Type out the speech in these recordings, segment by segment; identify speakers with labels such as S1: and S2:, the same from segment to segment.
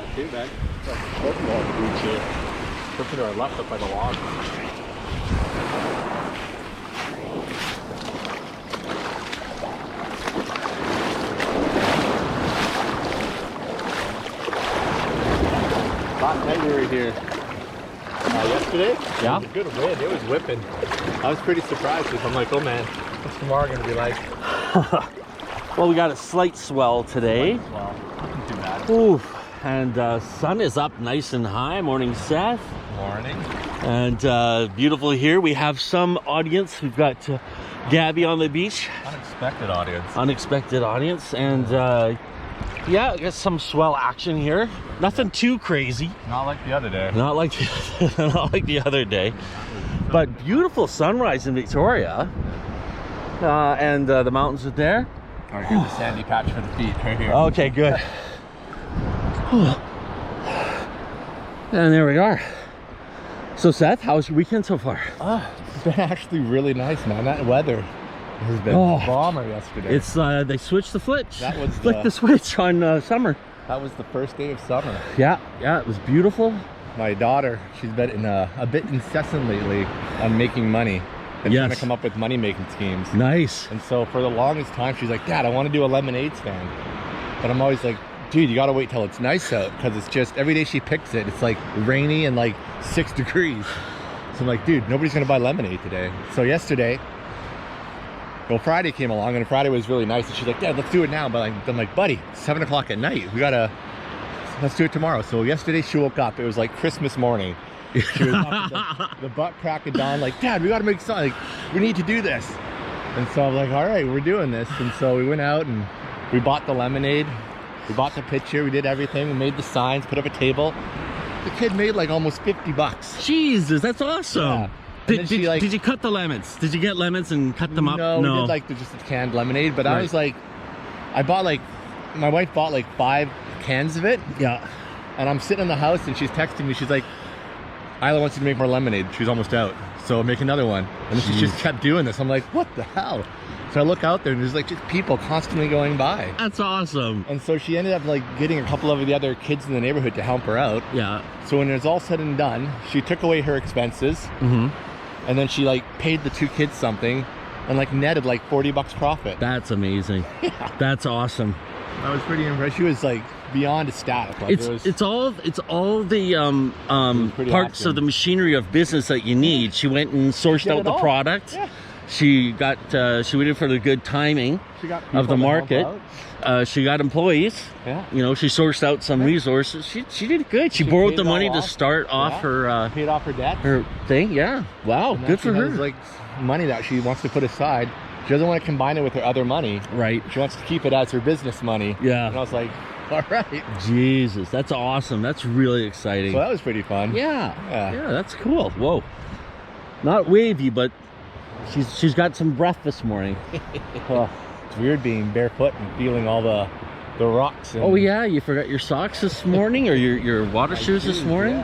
S1: that too, man. It's like a football beach here. Look to our left up by the log. Last night we were here yesterday. Yeah. It was a good wind. It was whipping. I was pretty surprised because I'm like, oh man, what's tomorrow going to be like?
S2: Well, we got a slight swell today.
S1: Well, nothing too bad.
S2: Ooh, and sun is up nice and high. Morning, Seth.
S1: Morning.
S2: And beautiful here. We have some audience. We've got Gabby on the beach.
S1: Unexpected audience.
S2: Unexpected audience. And yeah, I guess some swell action here. Nothing too crazy.
S1: Not like the other day.
S2: Not like the other day. But beautiful sunrise in Victoria. And the mountains are there.
S1: All right, here's the sandy patch for the feet right here.
S2: Okay, good. And there we are. So Seth, how's your weekend so far?
S1: It's been actually really nice, man. That weather has been bomber yesterday.
S2: It's they switched the switch.
S1: That was
S2: flicked the switch on summer.
S1: That was the first day of summer.
S2: Yeah, it was beautiful.
S1: My daughter, she's been a bit incessant lately on making money and trying to come up with money-making schemes.
S2: Nice.
S1: And so for the longest time, she's like, Dad, I want to do a lemonade stand. But I'm always like, dude, you gotta wait till it's nice out, because it's just every day she picks it, it's like rainy and like 6 degrees. So I'm like, dude, nobody's gonna buy lemonade today. So yesterday, well, Friday came along, and Friday was really nice, and she's like, Dad, let's do it now. But I'm like, buddy, it's 7 o'clock at night. Let's do it tomorrow. So yesterday she woke up, it was like Christmas morning. She was up at the butt crack of dawn, like, Dad, we gotta make something, like, we need to do this. And so I'm like, all right, we're doing this. And so we went out and we bought the lemonade, we bought the pitcher, we did everything, we made the signs, put up a table. The kid made like almost 50 bucks.
S2: Jesus, that's awesome.
S1: Yeah.
S2: Did you cut the lemons? Did you get lemons and cut them up?
S1: No, we did like just a canned lemonade, but I was like, my wife bought like 5 cans of it.
S2: Yeah.
S1: And I'm sitting in the house and she's texting me, she's like, Isla wants you to make more lemonade. She's almost out, so make another one. And then she just kept doing this. I'm like, what the hell? So I look out there and there's like just people constantly going by.
S2: That's awesome.
S1: And so she ended up like getting a couple of the other kids in the neighborhood to help her out.
S2: Yeah.
S1: So when it was all said and done, she took away her expenses. Mm-hmm. And then she like paid the 2 kids something and like netted like 40 bucks profit.
S2: That's amazing. Yeah. That's awesome.
S1: I was pretty impressed. She was like beyond ecstatic. Like,
S2: it's all the parts of the machinery of business that you need. She went and sourced out the product. Yeah. She waited for the good timing of the market. She got employees. Yeah. You know, she sourced out some resources. She did good. She borrowed the money to start off her
S1: paid off her debt.
S2: Her thing. Yeah. Wow. Good for her.
S1: Like money that she wants to put aside. She doesn't want to combine it with her other money. Right. She wants to keep it as her business money. Yeah. And I was like, all right.
S2: Jesus, that's awesome. That's really exciting.
S1: So that was pretty fun.
S2: Yeah. Yeah, that's cool. Whoa. Not wavy, but she's got some breath this morning.
S1: It's weird being barefoot and feeling all the rocks.
S2: Oh yeah, you forgot your socks this morning or your water shoes this morning?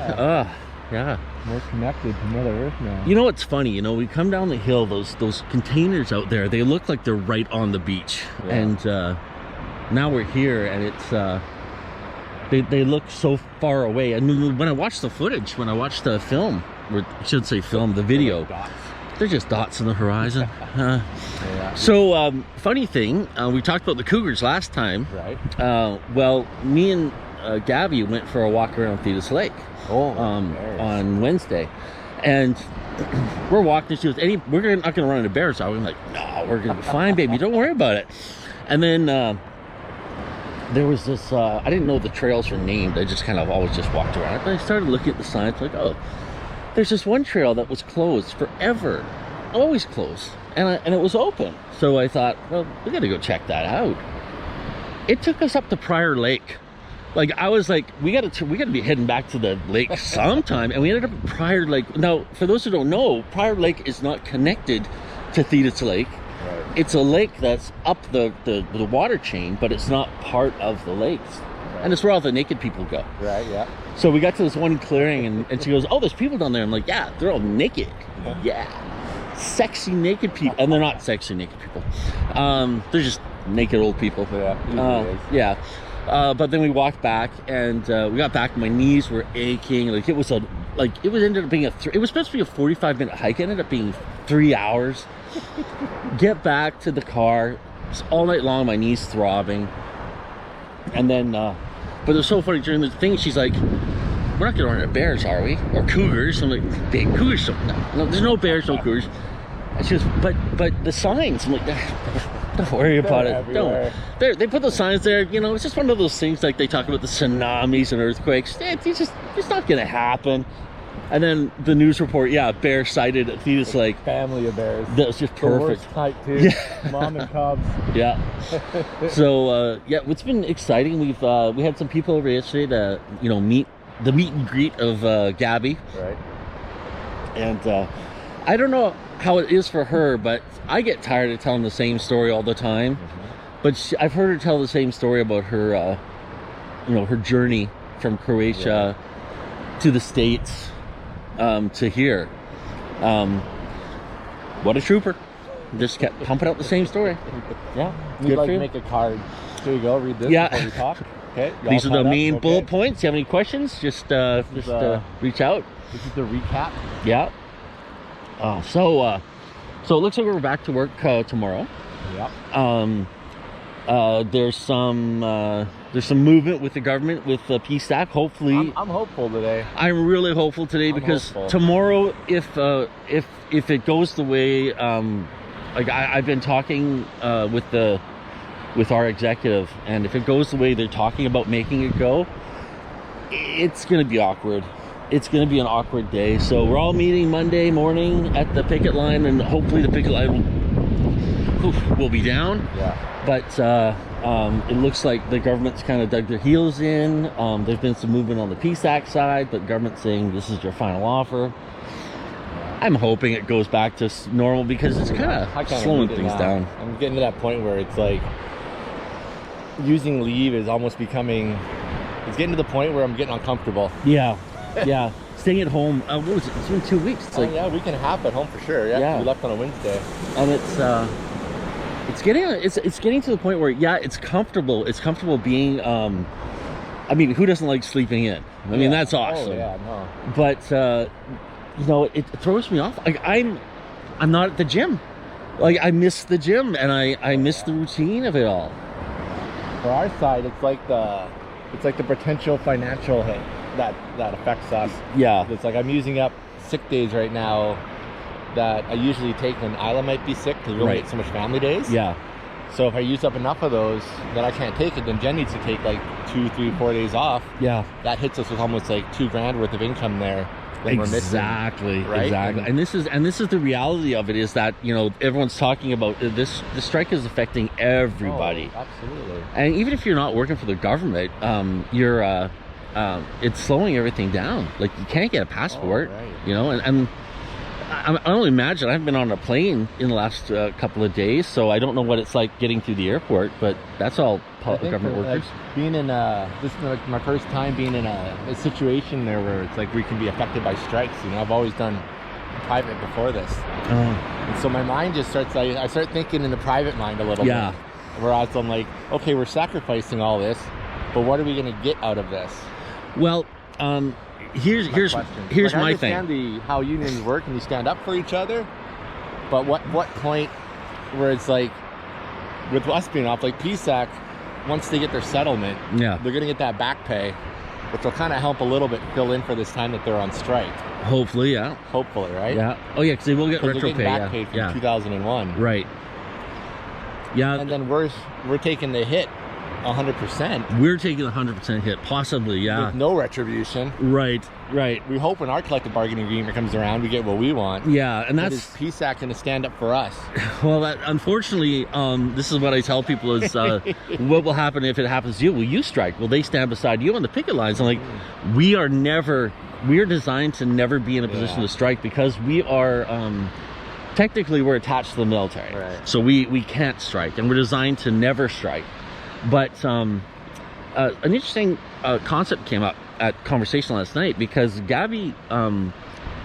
S2: Yeah.
S1: More connected to Mother Earth now.
S2: You know what's funny? You know, we come down the hill, those containers out there, they look like they're right on the beach. Yeah. And now we're here, and it's they look so far away. And when I watch the footage, when I watch the film, or I should say film, the video, they're just dots in the horizon. Yeah. So funny thing, we talked about the cougars last time. Right. Well, me and Gabby went for a walk around Thetis Lake on Wednesday, and we're walking. She goes, we're not going to run into bears. I'm like, no, we're going to be fine, baby. Don't worry about it. And then there was this, I didn't know the trails were named. I just kind of always just walked around. But I started looking at the signs, like, oh, there's this one trail that was closed forever, always closed, and it was open. So I thought, well, we got to go check that out. It took us up to Prior Lake. Like, I was like, we got to be heading back to the lake sometime, and we ended up at Prior Lake. Now, for those who don't know, Prior Lake is not connected to Thetis Lake. Right. It's a lake that's up the water chain, but it's not part of the lakes. Right. And it's where all the naked people go. Right, yeah. So we got to this one clearing, and she goes, oh, there's people down there. I'm like, yeah, they're all naked. Yeah. Sexy naked people. And they're not sexy naked people. They're just naked old people. Yeah. But then we walked back, and we got back. My knees were aching. Like it was ended up being it was supposed to be a 45-minute hike. It ended up being 3 hours. Get back to the car. It's all night long. My knees throbbing. And then, but it was so funny during the thing. She's like, "We're not gonna run into bears, are we? Or cougars?" I'm like, "Big cougars? No, there's no bears, no cougars." And she goes, "But the signs." I'm like, "Don't worry about it.
S1: Everywhere.
S2: Don't." They put those signs there. You know, it's just one of those things like they talk about the tsunamis and earthquakes. It's not gonna happen. And then the news report, bear sighted. He was like,
S1: family of bears.
S2: that was just
S1: The
S2: perfect.
S1: worst hike too.
S2: Yeah.
S1: Mom and cubs.
S2: Yeah. So it's been exciting. We had some people over yesterday to meet and greet of Gabby.
S1: Right.
S2: And I don't know how it is for her, but I get tired of telling the same story all the time.
S1: Mm-hmm.
S2: But I've heard her tell the same story about her, her journey from Croatia to the States, to here. What a trooper! Just kept pumping out the same story. Yeah,
S1: We'd like to make a card. Here you go. Read this before we talk. Okay.
S2: These are the main
S1: Okay.
S2: bullet points. You have any questions? Just reach out.
S1: This is the recap.
S2: Yeah. So it looks like we're back to work tomorrow.
S1: Yep.
S2: There's some movement with the government with the PSAC. Hopefully,
S1: I'm hopeful today.
S2: I'm really hopeful today because
S1: hopeful.
S2: tomorrow, if it goes the way, like I've been talking with our executive, and if it goes the way they're talking about making it go, it's gonna be awkward. It's gonna be an awkward day. So we're all meeting Monday morning at the picket line, and hopefully the picket line will be down.
S1: Yeah.
S2: But it looks like the government's kind of dug their heels in. There's been some movement on the PSAC side, but the government's saying this is your final offer. I'm hoping it goes back to normal because it's kind of slowing things down.
S1: I'm getting to that point where it's like using leave is almost becoming. It's getting to the point where I'm getting uncomfortable.
S2: Yeah, yeah. Staying at home. What was it? It's been 2 weeks. It's like
S1: a week and a half at home for sure. Yeah. We left on a Wednesday,
S2: and it's getting to the point where it's comfortable. It's comfortable being. I mean, who doesn't like sleeping in? I mean, that's awesome.
S1: Oh, yeah, no.
S2: But it throws me off. Like I'm not at the gym. Like I miss the gym, and I miss the routine of it all.
S1: For our side, it's like the potential financial hit that affects us.
S2: Yeah.
S1: It's like I'm using up sick days right now that I usually take when Isla might be sick because we only get so much family days.
S2: Yeah.
S1: So if I use up enough of those that I can't take it, then Jen needs to take like 2, 3, 4 days off.
S2: Yeah.
S1: That hits us with almost like $2,000 worth of income there.
S2: Exactly.
S1: Right?
S2: Exactly. And this is the reality of it is that, everyone's talking about this. The strike is affecting everybody.
S1: Oh, absolutely.
S2: And even if you're not working for the government, it's slowing everything down. Like you can't get a passport, and I only imagine. I haven't been on a plane in the last couple of days, so I don't know what it's like getting through the airport. But that's all government workers.
S1: Being in this is like my first time being in a situation there where it's like we can be affected by strikes. I've always done private before this, and so my mind just starts. I start thinking in the private mind a little bit. Whereas I'm like, okay, we're sacrificing all this, but what are we going to get out of this?
S2: Well, here's my thing.
S1: I understand how unions work and you stand up for each other, but what point where it's like with us being off, like PSAC, once they get their settlement, they're gonna get that back pay, which will kind of help a little bit fill in for this time that they're on strike.
S2: Hopefully, yeah.
S1: Hopefully, right?
S2: Yeah. Oh yeah, because they will get retro pay.
S1: Back paid from 2001.
S2: Right. Yeah.
S1: And then we're taking the hit. 100%.
S2: We're taking a 100% hit, possibly,
S1: with no retribution.
S2: Right.
S1: We hope when our collective bargaining agreement comes around, we get what we want.
S2: Yeah, and that's
S1: PSAC going to stand up for us.
S2: Well, unfortunately, this is what I tell people is what will happen if it happens to you? Will you strike? Will they stand beside you on the picket lines? And we are designed to never be in a position to strike because we are technically we're attached to the military, so we can't strike, and we're designed to never strike. But an interesting concept came up at conversation last night because Gabby,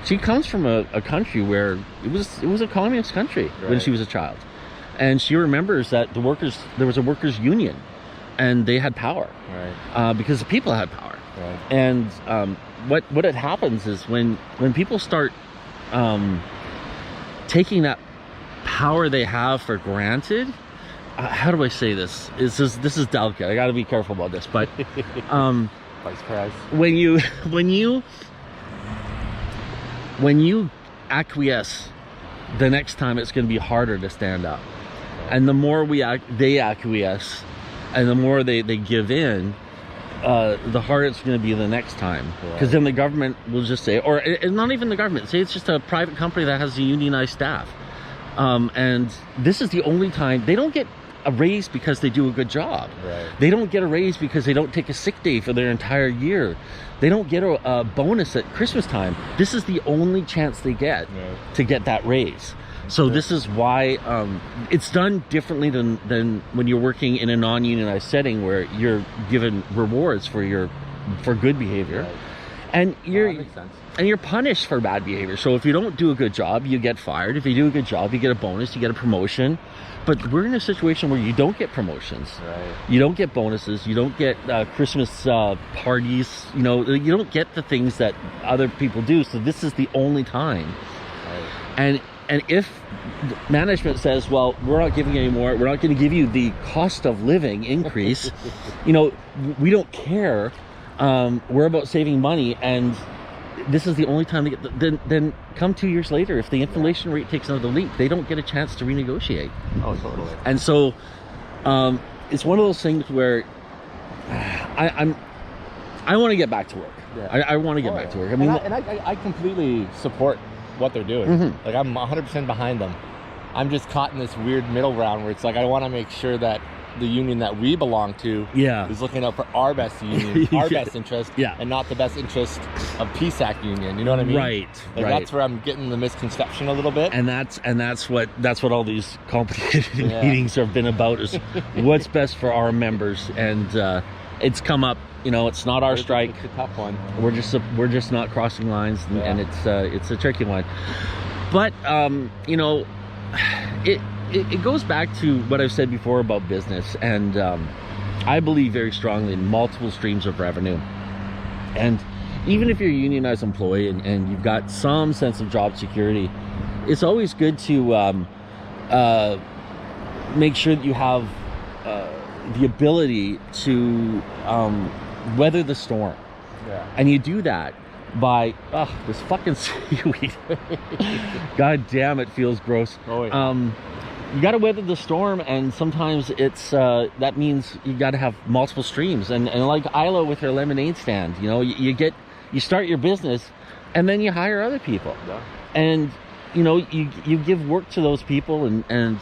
S2: she comes from a country where it was a communist country when she was a child, and she remembers that there was a workers' union, and they had power,
S1: Right.
S2: because the people had power.
S1: Right.
S2: And what it happens is when people start taking that power they have for granted, how do I say this? This is delicate. I got to be careful about this, but
S1: Vice Perez.
S2: when you acquiesce, the next time it's going to be harder to stand up. And the more they acquiesce, and the more they give in, the harder it's going to be the next time. Because then the government will just say, or not even the government, say it's just a private company that has a unionized staff. And this is the only time they don't get a raise because they do a good job.
S1: Right.
S2: They don't get a raise because they don't take a sick day for their entire year. They don't get a bonus at Christmas time. This is the only chance they get to get that raise. So this is why it's done differently than when you're working in a non-unionized setting where you're given rewards for good behavior.
S1: Right.
S2: And
S1: That makes sense.
S2: and you're punished for bad behavior. So if you don't do a good job, you get fired. If you do a good job, you get a bonus, you get a promotion. But we're in a situation where you don't get promotions.
S1: Right.
S2: You don't get bonuses. You don't get Christmas parties. You don't get the things that other people do. So this is the only time.
S1: Right.
S2: And if management says, well, we're not giving you any more, we're not going to give you the cost of living increase, we don't care. We're about saving money, and this is the only time they get. Then come 2 years later, if the inflation rate takes another leap, they don't get a chance to renegotiate.
S1: Oh, totally.
S2: And so, it's one of those things where I want to get back to work.
S1: Yeah.
S2: I want to get back to work. I mean,
S1: I completely support what they're doing.
S2: Mhm.
S1: Like, I'm 100% behind them. I'm just caught in this weird middle ground where it's like I want to make sure that the union that we belong to is looking out for our best union, our best interest, and not the best interest of PSAC union. You know what I mean?
S2: Right.
S1: Like, that's where I'm getting the misconception a little bit.
S2: And that's what all these complicated meetings have been about, is what's best for our members. And it's come up. It's not our strike.
S1: It's a tough one.
S2: We're just not crossing lines, and it's a tricky one. But it goes back to what I've said before about business, and I believe very strongly in multiple streams of revenue. And even if you're a unionized employee and you've got some sense of job security, it's always good to make sure that you have the ability to weather the storm. And you do that by this fucking seaweed. God damn, it feels gross.
S1: Oh, yeah.
S2: You got to weather the storm, and sometimes it's that means you got to have multiple streams. And like Isla with her lemonade stand, you start your business, and then you hire other people, and you give work to those people, and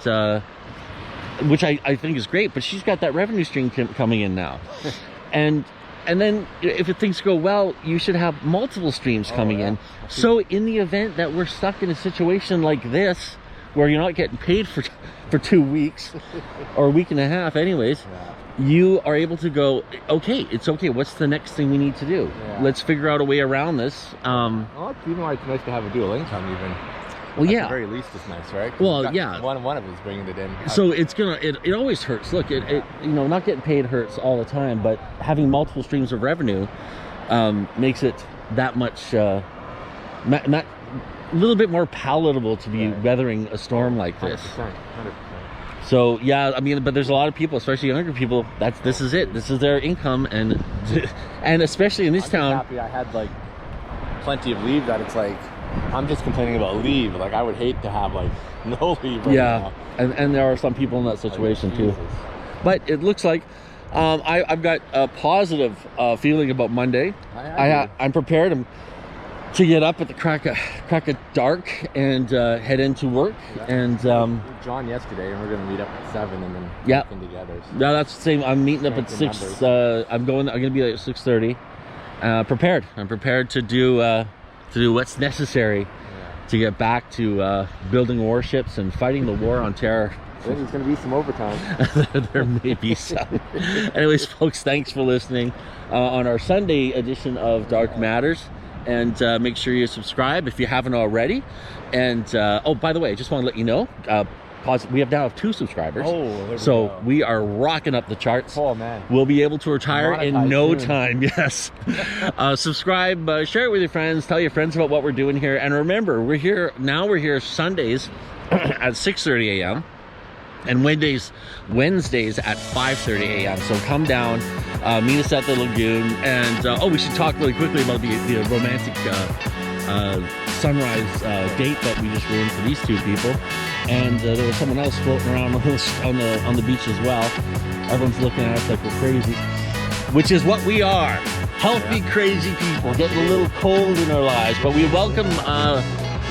S2: which I think is great. But she's got that revenue stream coming in now, and then if things go well, you should have multiple streams coming in. So in the event that we're stuck in a situation like this, where you're not getting paid for 2 weeks or a week and a half anyways, you are able to go, okay, it's okay, what's the next thing we need to do? Let's figure out a way around this.
S1: Well, even why it's nice to have a dual income, even.
S2: Well,
S1: At the very least, it's nice, right?
S2: Well,
S1: One of us bringing it in.
S2: So it always hurts. Look, it not getting paid hurts all the time, but having multiple streams of revenue makes it that much a little bit more palatable to be weathering a storm like this.
S1: 100%.
S2: So but there's a lot of people, especially younger people, this is it. This is their income, and especially in this town.
S1: I'm happy I had like plenty of leave, that it's like I'm just complaining about leave. Like, I would hate to have like no leave right now.
S2: And there are some people in that situation too. But it looks like I've got a positive feeling about Monday. I'm prepared to get up at the crack of dark and head into work. And
S1: John yesterday, and we're gonna meet up at 7 and then working together. So.
S2: No, that's the same. I'm meeting up at 6. I'm gonna be there at 6:30. Prepared. I'm prepared to do what's necessary to get back to building warships and fighting the war on terror.
S1: There's going to be some overtime.
S2: There may be some. Anyways, folks, thanks for listening on our Sunday edition of Dark Matters. And make sure you subscribe if you haven't already. And by the way, I just want to let you know, we have now 2 subscribers.
S1: Oh, there we
S2: so
S1: go.
S2: we are rocking up the charts.
S1: Oh man.
S2: We'll be able to retire in no
S1: soon.
S2: time. Yes. Subscribe, share it with your friends, tell your friends about what we're doing here. And remember, we're here Sundays at 6:30 a.m. and Wednesdays at 5:30 a.m. So come down, meet us at the lagoon. And we should talk really quickly about the romantic sunrise date that we just ruined for these 2 people. And there was someone else floating around on the beach as well. Everyone's looking at us like we're crazy, which is what we are. Healthy, crazy people getting a little cold in our lives. But we welcome.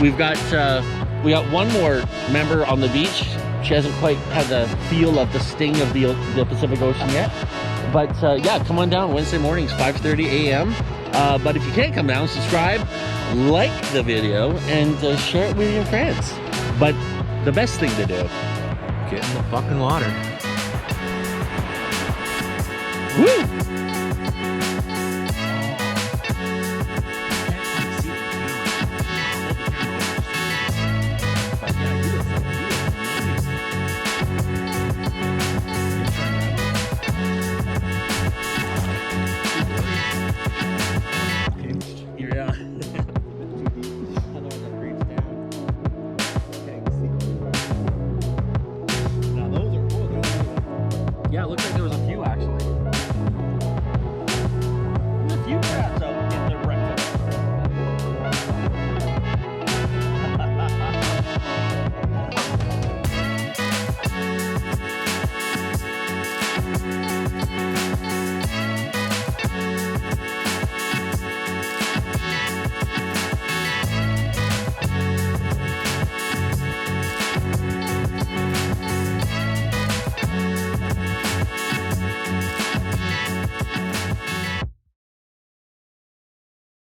S2: We got one more member on the beach. She hasn't quite had the feel of the sting of the Pacific Ocean yet. But yeah, come on down Wednesday mornings, 5:30 a.m. But if you can't come down, subscribe, like the video, and share it with your friends. But the best thing to do,
S1: Get in the fucking water.
S2: woo!